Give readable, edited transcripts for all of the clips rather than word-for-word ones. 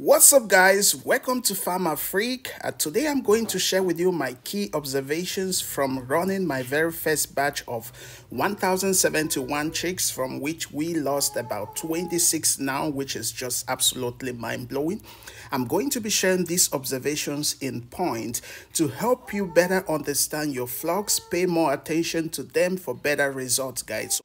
What's up, guys? Welcome to Farmer Freak. Today I'm going to share with you my key observations from running my very first batch of 1071 chicks, from which we lost about 26 now, which is just absolutely mind-blowing. I'm going to be sharing these observations in point to help you better understand your flocks, pay more attention to them for better results, guys.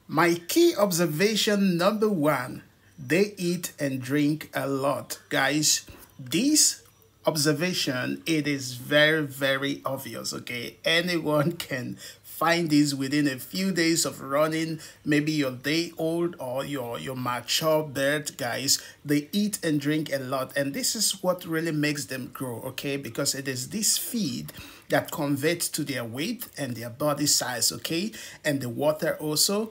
My key observation number one: they eat and drink a lot, guys. This observation, it is very obvious. Okay, anyone can find this within a few days of running maybe your day old or your mature bird, guys. They eat and drink a lot, and this is what really makes them grow, okay, because it is this feed that converts to their weight and their body size, okay, and the water also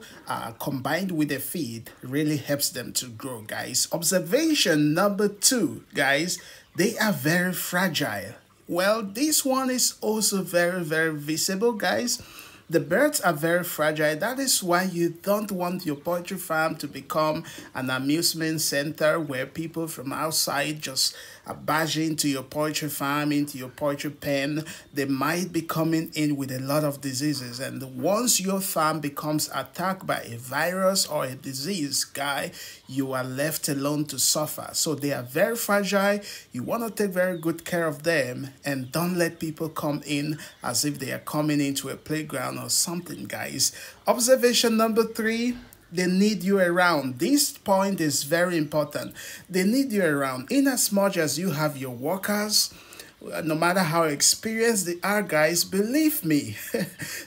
combined with the feed really helps them to grow, guys. Observation number two, guys: they are very fragile. Well, this one is also very visible, guys. The birds are very fragile. That is why you don't want your poultry farm to become an amusement center where people from outside just barge into your poultry farm, into your poultry pen. They might be coming in with a lot of diseases. And once your farm becomes attacked by a virus or a disease, guy, you are left alone to suffer. So they are very fragile. You want to take very good care of them, and don't let people come in as if they are coming into a playground or something, guys. Observation number three: they need you around. This point is very important. They need you around. In as much as you have your workers, no matter how experienced they are, guys, believe me,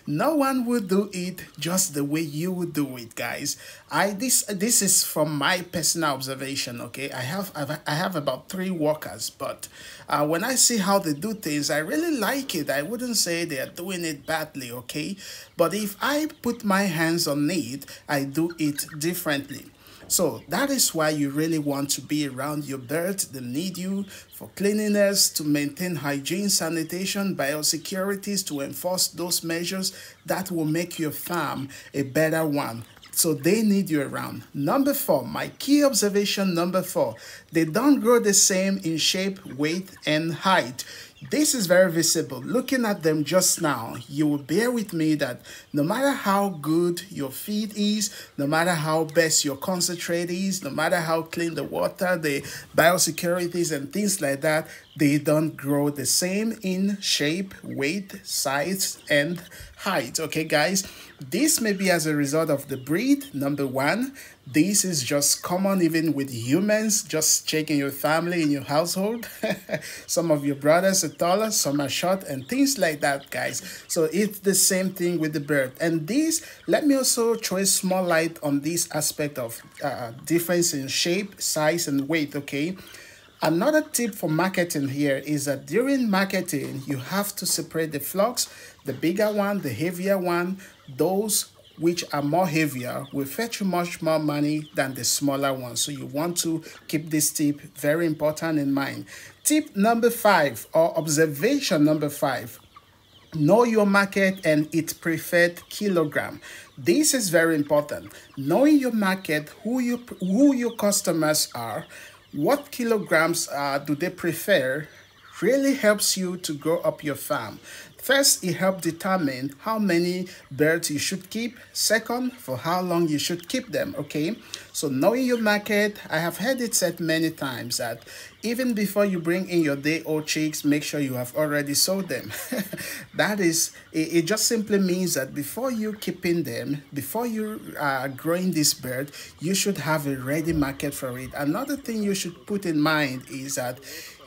no one will do it just the way you would do it, guys. This is from my personal observation, okay. I have about 3 workers, but when I see how they do things, I really like it. I wouldn't say they are doing it badly, okay, but if I put my hands on it, I do it differently. So that is why you really want to be around your birds. They need you for cleanliness, to maintain hygiene, sanitation, biosecurities, to enforce those measures that will make your farm a better one. So they need you around. Number 4, my key observation number 4: they don't grow the same in shape, weight, and height. This is very visible. Looking at them just now, you will bear with me that no matter how good your feed is, no matter how best your concentrate is, no matter how clean the water, the biosecurities and things like that, they don't grow the same in shape, weight, size, and height. Okay, guys, this may be as a result of the breed, number 1. This is just common even with humans. Just check in your family, in your household. Some of your brothers are taller, some are short, and things like that, guys. So it's the same thing with the bird. And this, let me also throw a small light on this aspect of difference in shape, size, and weight, okay? Another tip for marketing here is that during marketing, you have to separate the flocks. The bigger one, the heavier one, those which are more heavier will fetch you much more money than the smaller ones. So you want to keep this tip very important in mind. Tip number 5, or observation number 5: know your market and its preferred kilogram. This is very important. Knowing your market, who your customers are, what kilograms do they prefer, really helps you to grow up your farm. First, it helps determine how many birds you should keep. Second, for how long you should keep them, okay? So knowing your market, I have heard it said many times that even before you bring in your day-old chicks, make sure you have already sold them. That is, it just simply means that before you keeping them, before you are growing this bird, you should have a ready market for it. Another thing you should put in mind is that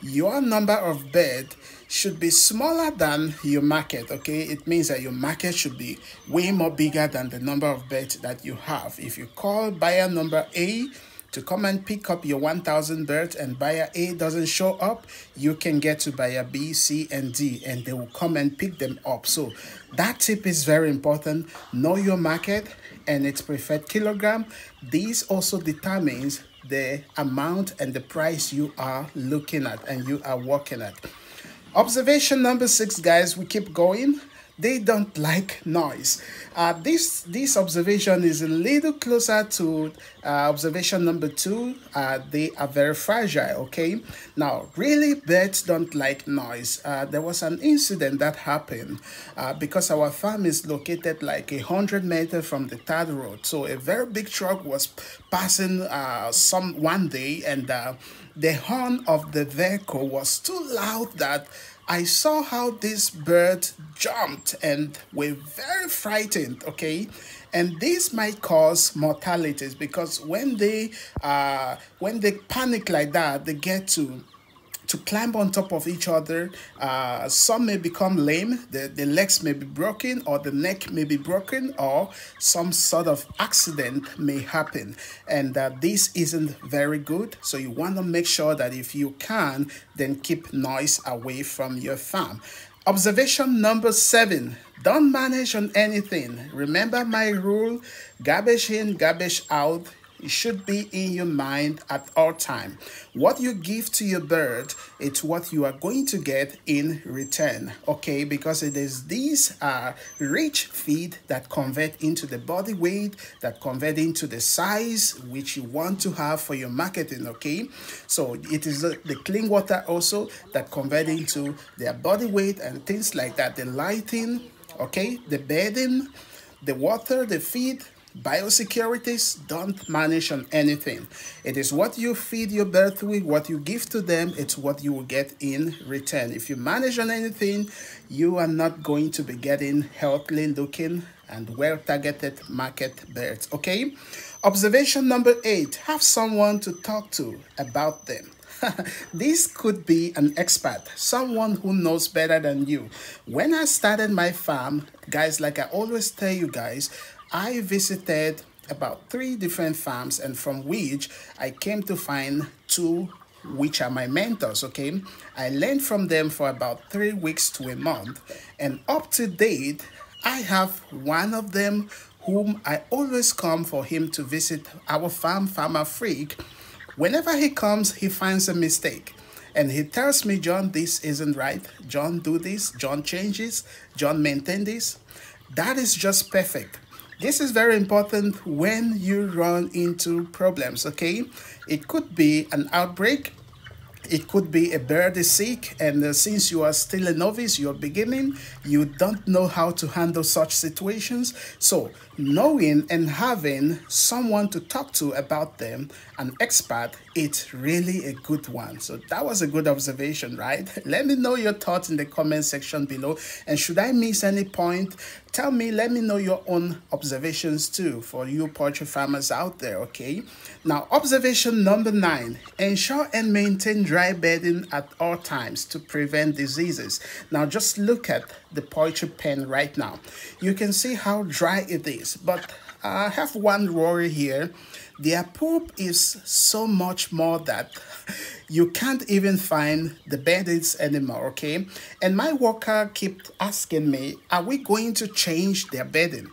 your number of birds should be smaller than your market, okay? It means that your market should be way more bigger than the number of birds that you have. If you call buyer number A to come and pick up your 1,000 birds and buyer A doesn't show up, you can get to buyer B, C, and D, and they will come and pick them up. So that tip is very important. Know your market and its preferred kilogram. This also determines the amount and the price you are looking at and you are working at. Observation number 6, guys, we keep going. they don't like noise. This observation is a little closer to observation number two. They are very fragile. Okay, now really birds don't like noise. There was an incident that happened because our farm is located like 100 meters from the third road. So a very big truck was passing one day, and the horn of the vehicle was too loud that I saw how this bird jumped and were very frightened, okay? And this might cause mortalities because when they panic like that, they get to climb on top of each other. Some may become lame, the legs may be broken, or the neck may be broken, or some sort of accident may happen. And this isn't very good. So you want to make sure that if you can, then keep noise away from your farm. Observation number 7. Don't manage on anything. Remember my rule, garbage in, garbage out. It should be in your mind at all time. What you give to your bird, it's what you are going to get in return, okay? Because it is these rich feed that convert into the body weight, that convert into the size which you want to have for your marketing, okay? So it is the clean water also that convert into their body weight and things like that. The lighting, okay? The bedding, the water, the feed, biosecurities. Don't manage on anything. It is what you feed your bird with, what you give to them, it's what you will get in return. If you manage on anything, you are not going to be getting healthy looking and well targeted market birds, okay? Observation number 8, have someone to talk to about them. This could be an expert, someone who knows better than you. When I started my farm, guys, like I always tell you guys, I visited about 3 different farms, and from which I came to find 2 which are my mentors, okay? I learned from them for about 3 weeks to a month, and up to date, I have one of them whom I always come for him to visit our farm, Farmer Freak. Whenever he comes, he finds a mistake. And he tells me, John, this isn't right. John, do this. John, changes. John, maintain this. That is just perfect. This is very important when you run into problems, okay? It could be an outbreak. It could be a bird is sick, and since you are still a novice, you're beginning, you don't know how to handle such situations. So knowing and having someone to talk to about them, an expert, it's really a good one. So that was a good observation, right? Let me know your thoughts in the comment section below. And should I miss any point, tell me, let me know your own observations too for you poultry farmers out there, okay? Now, observation number 9, ensure and maintain dry bedding at all times to prevent diseases. Now, just look at the poultry pen right now. You can see how dry it is, but I have one worry here. Their poop is so much more that you can't even find the beddings anymore, okay? And my worker kept asking me, are we going to change their bedding?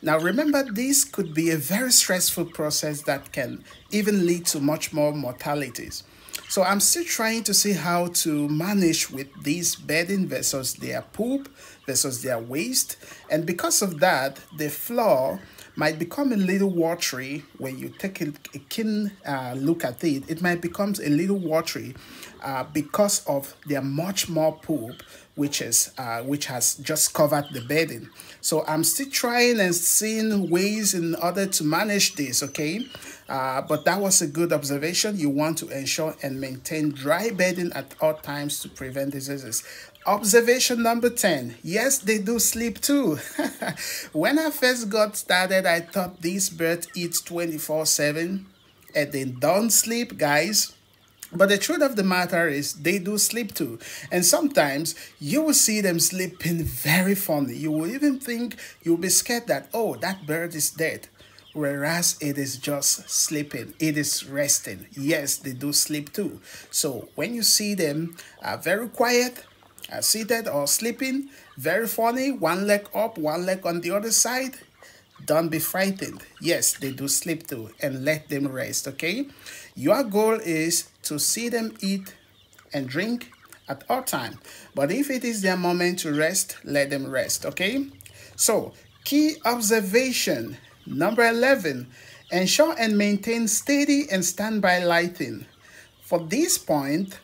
Now remember, this could be a very stressful process that can even lead to much more mortalities. So I'm still trying to see how to manage with these bedding versus their poop versus their waste. And because of that, the floor might become a little watery. When you take a keen look at it, it might become a little watery because of their much more poop, which has just covered the bedding. So I'm still trying and seeing ways in order to manage this, okay? But that was a good observation. You want to ensure and maintain dry bedding at all times to prevent diseases. Observation number 10. Yes, they do sleep too. When I first got started, I thought these birds eat 24/7 and they don't sleep, guys. But the truth of the matter is they do sleep too. And sometimes you will see them sleeping very funny. You will even think, you'll be scared that, oh, that bird is dead. Whereas it is just sleeping. It is resting. Yes, they do sleep too. So when you see them very quiet, seated or sleeping, very funny, one leg up, one leg on the other side, don't be frightened. Yes, they do sleep too, and let them rest, okay? Your goal is to see them eat and drink at all time. But if it is their moment to rest, let them rest, okay? So, key observation number 11, ensure and maintain steady and standby lighting. For this point,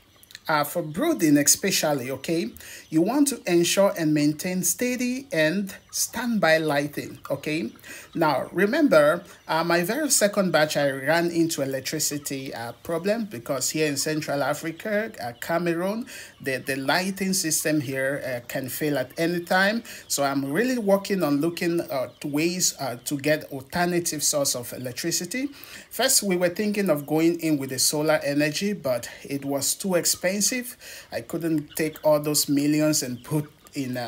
for brooding especially, okay, you want to ensure and maintain steady and standby lighting, okay? Now, remember, my very second batch, I ran into electricity problem because here in Central Africa, Cameroon, the lighting system here can fail at any time. So I'm really working on looking at ways to get alternative source of electricity. First, we were thinking of going in with the solar energy, but it was too expensive. I couldn't take all those millions and put in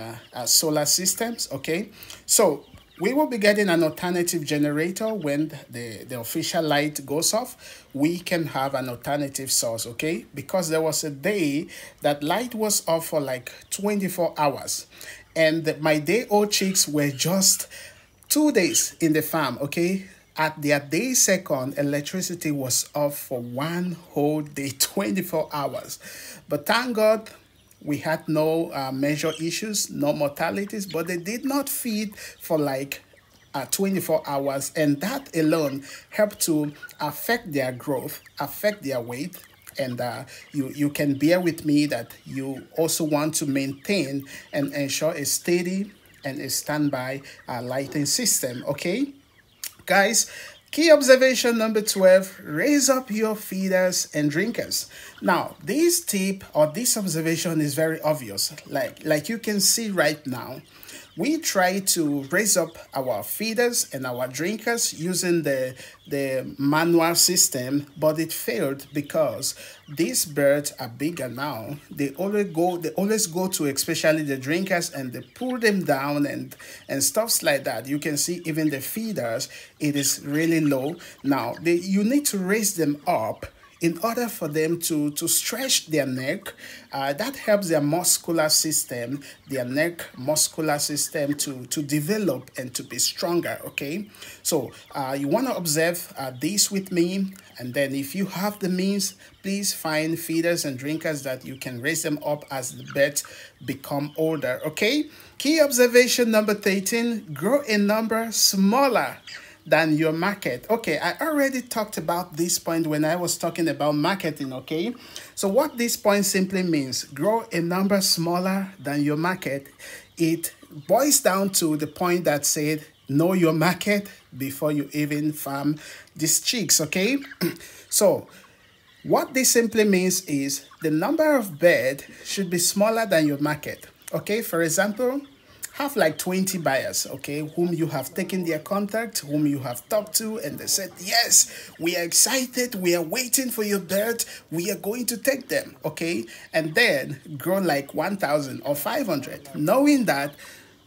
solar systems, okay? So we will be getting an alternative generator when the official light goes off. We can have an alternative source, okay? Because there was a day that light was off for like 24 hours. And my day-old chicks were just 2 days in the farm, okay? At their day second, electricity was off for one whole day, 24 hours. But thank God, we had no major issues, no mortalities, but they did not feed for like 24 hours. And that alone helped to affect their growth, affect their weight. And you can bear with me that you also want to maintain and ensure a steady and a standby lighting system, okay? Guys, key observation number 12, raise up your feeders and drinkers. Now, this tip or this observation is very obvious. Like you can see right now, we try to raise up our feeders and our drinkers using the manual system, but it failed because these birds are bigger now. They always go to especially the drinkers and they pull them down and stuffs like that. You can see even the feeders, it is really low. Now, you need to raise them up in order for them to stretch their neck. That helps their muscular system, their neck muscular system to develop and to be stronger, okay? So you want to observe this with me, and then if you have the means, please find feeders and drinkers that you can raise them up as the birds become older, okay? Key observation number 13, grow a number smaller than your market. Okay, I already talked about this point when I was talking about marketing, okay? So what this point simply means, grow a number smaller than your market. It boils down to the point that said, know your market before you even farm these chicks, okay? So what this simply means is the number of birds should be smaller than your market, okay? For example, have like 20 buyers, okay, whom you have taken their contact, whom you have talked to, and they said, yes, we are excited, we are waiting for your bird, we are going to take them, okay? And then grow like 1,000 or 500, knowing that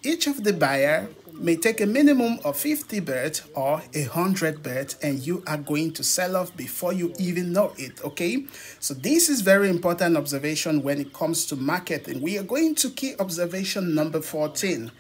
each of the buyer may take a minimum of 50 birds or 100 birds, and you are going to sell off before you even know it, okay? So this is very important observation when it comes to marketing. We are going to key observation number 14.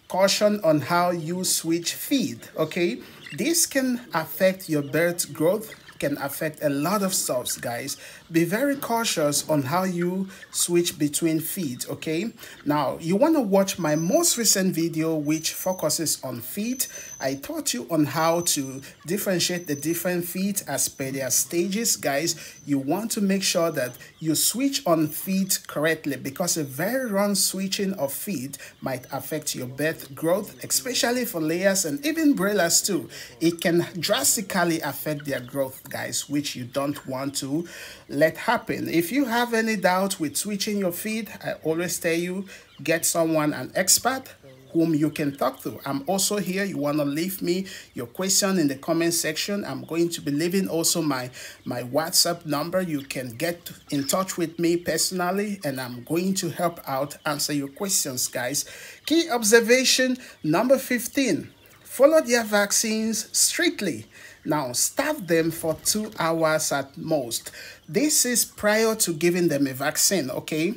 Caution on how you switch feed, okay? This can affect your bird's growth, can affect a lot of stuff, guys. Be very cautious on how you switch between feeds, okay? Now, you want to watch my most recent video which focuses on feed. I taught you on how to differentiate the different feeds as per their stages, guys. You want to make sure that you switch on feed correctly because a very wrong switching of feed might affect your birth growth, especially for layers and even broilers too. It can drastically affect their growth, guys, which you don't want to let happen. If you have any doubt with switching your feed, I always tell you, get someone, an expert, whom you can talk to. I'm also here. You want to leave me your question in the comment section. I'm going to be leaving also my WhatsApp number. You can get in touch with me personally, and I'm going to help out answer your questions, guys. Key observation number 15. Follow their vaccines strictly. Now, staff them for 2 hours at most. This is prior to giving them a vaccine, okay?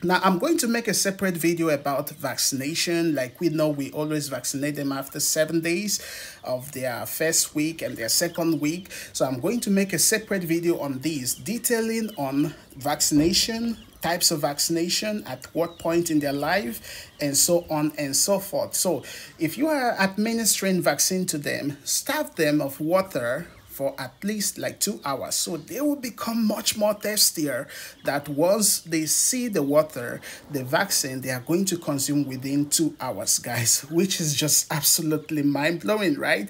Now, I'm going to make a separate video about vaccination. Like we know, we always vaccinate them after 7 days of their first week and their second week. So I'm going to make a separate video on these, detailing on vaccination, types of vaccination, at what point in their life, and so on and so forth. So if you are administering vaccine to them, starve them of water for at least like 2 hours, so they will become much more thirstier, that once they see the water, the vaccine, they are going to consume within 2 hours, guys, which is just absolutely mind-blowing, right?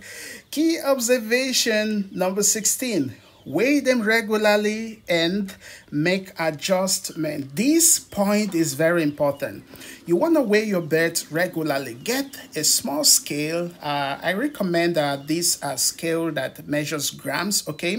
Key observation number 16: weigh them regularly and make adjustment. This point is very important. You want to weigh your birds regularly. Get a small scale. I recommend this scale that measures grams, okay?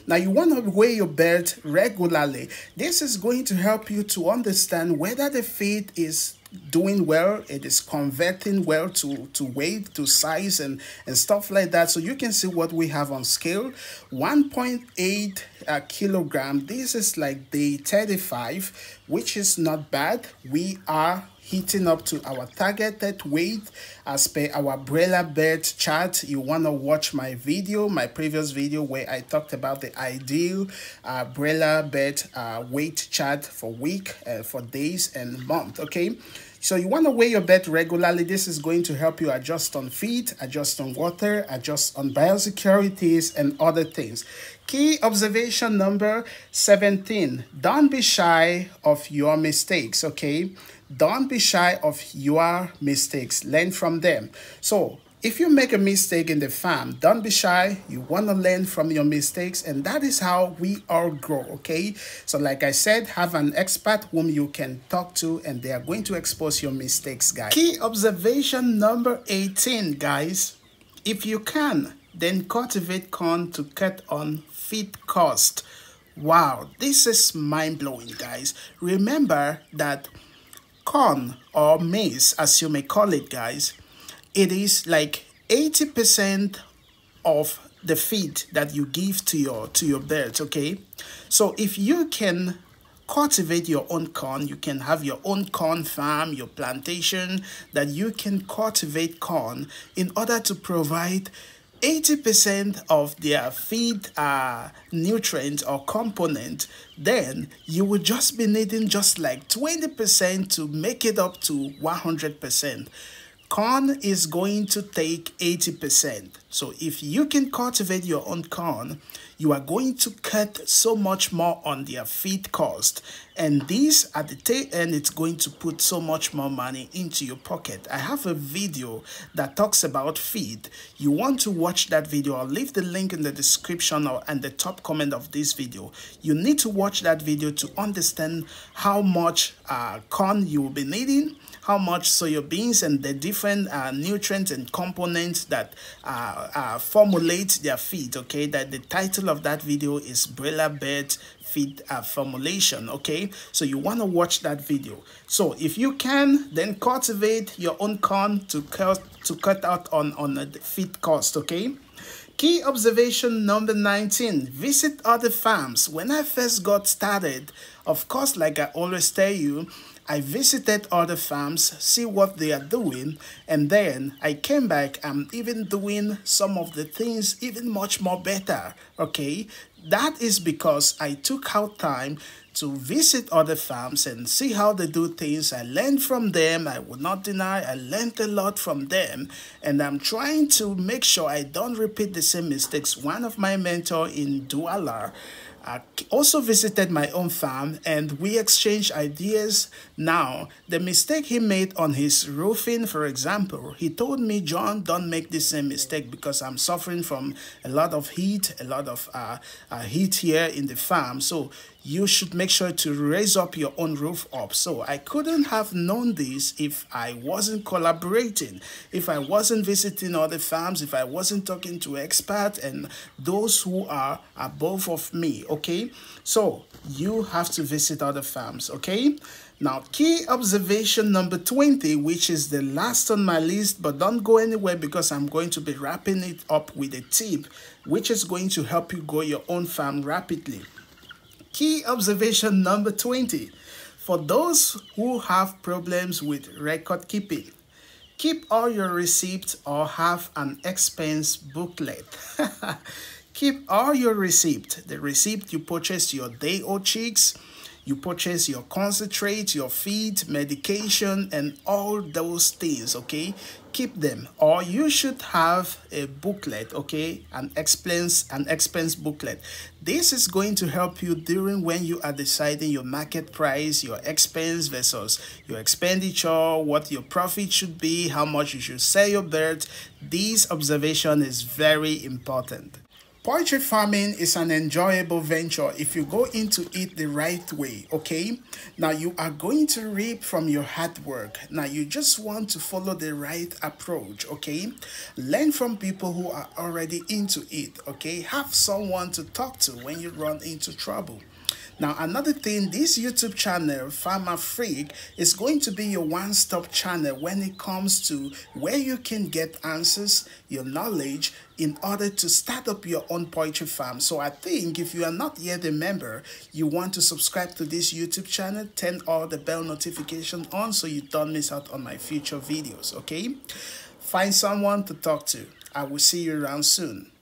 Now you want to weigh your bird regularly. This is going to help you to understand whether the feed is doing well, it is converting well to weight, to size, and stuff like that. So you can see what we have on scale: 1.8 kilogram. This is like day 35, which is not bad. We are hitting up to our targeted weight as per our broiler bird chart. You want to watch my video, my previous video, where I talked about the ideal broiler bird weight chart for week, for days and month, okay? So you want to weigh your bird regularly. This is going to help you adjust on feed, adjust on water, adjust on biosecurities and other things. Key observation number 17: don't be shy of your mistakes, okay? Don't be shy of your mistakes. Learn from them. So if you make a mistake in the farm, don't be shy. You want to learn from your mistakes, and that is how we all grow, okay? So like I said, have an expert whom you can talk to, and they are going to expose your mistakes, guys. Key observation number 18, guys: if you can, then cultivate corn to cut on feed cost. Wow, this is mind-blowing, guys. Remember that corn, or maize as you may call it, guys, it is like 80% of the feed that you give to your birds, okay? So if you can cultivate your own corn, you can have your own corn farm, your plantation, that you can cultivate corn in order to provide 80% of their feed nutrient or component, then you will just be needing just like 20% to make it up to 100%. Corn is going to take 80%. So if you can cultivate your own corn, you are going to cut so much more on their feed cost. And this at the tail end, it's going to put so much more money into your pocket. I have a video that talks about feed. You want to watch that video? I'll leave the link in the description or and the top comment of this video. You need to watch that video to understand how much corn you will be needing, how much soya beans, and the different nutrients and components that formulate their feed, okay? That the title of that video is Broiler Bird Feed Formulation, okay? So you want to watch that video. So if you can, then cultivate your own corn to cut out on the feed cost, okay? Key observation number 19: visit other farms. When I first got started, of course, like I always tell you, I visited other farms, see what they are doing, and then I came back. I'm even doing some of the things even much more better, okay? That is because I took out time to visit other farms and see how they do things. I learned from them. I would not deny I learned a lot from them, and I'm trying to make sure I don't repeat the same mistakes. One of my mentors in Douala also visited my own farm, and we exchanged ideas. Now, the mistake he made on his roofing, for example, he told me, John, don't make the same mistake because I'm suffering from a lot of heat, heat here in the farm. So you should make sure to raise up your own roof up. So I couldn't have known this if I wasn't collaborating, if I wasn't visiting other farms, if I wasn't talking to experts and those who are above of me, okay? So you have to visit other farms, okay? Now, key observation number 20, which is the last on my list, but don't go anywhere because I'm going to be wrapping it up with a tip, which is going to help you grow your own farm rapidly. Key observation number 20, for those who have problems with record keeping, keep all your receipts or have an expense booklet. Keep all your receipts. The receipt you purchased your day-old chicks, You purchase your concentrate, your feed, medication, and all those things, okay? Keep them, or you should have a booklet, okay, an expense booklet. This is going to help you during when you are deciding your market price, your expense versus your expenditure, what your profit should be, how much you should sell your bird. This observation is very important. Poultry farming is an enjoyable venture if you go into it the right way, okay? Now you are going to reap from your hard work. Now you just want to follow the right approach, okay? Learn from people who are already into it, okay? Have someone to talk to when you run into trouble. Now, another thing, this YouTube channel, Farmer Freak, is going to be your one-stop channel when it comes to where you can get answers, your knowledge, in order to start up your own poultry farm. So I think if you are not yet a member, you want to subscribe to this YouTube channel, turn all the bell notification on so you don't miss out on my future videos, okay? Find someone to talk to. I will see you around soon.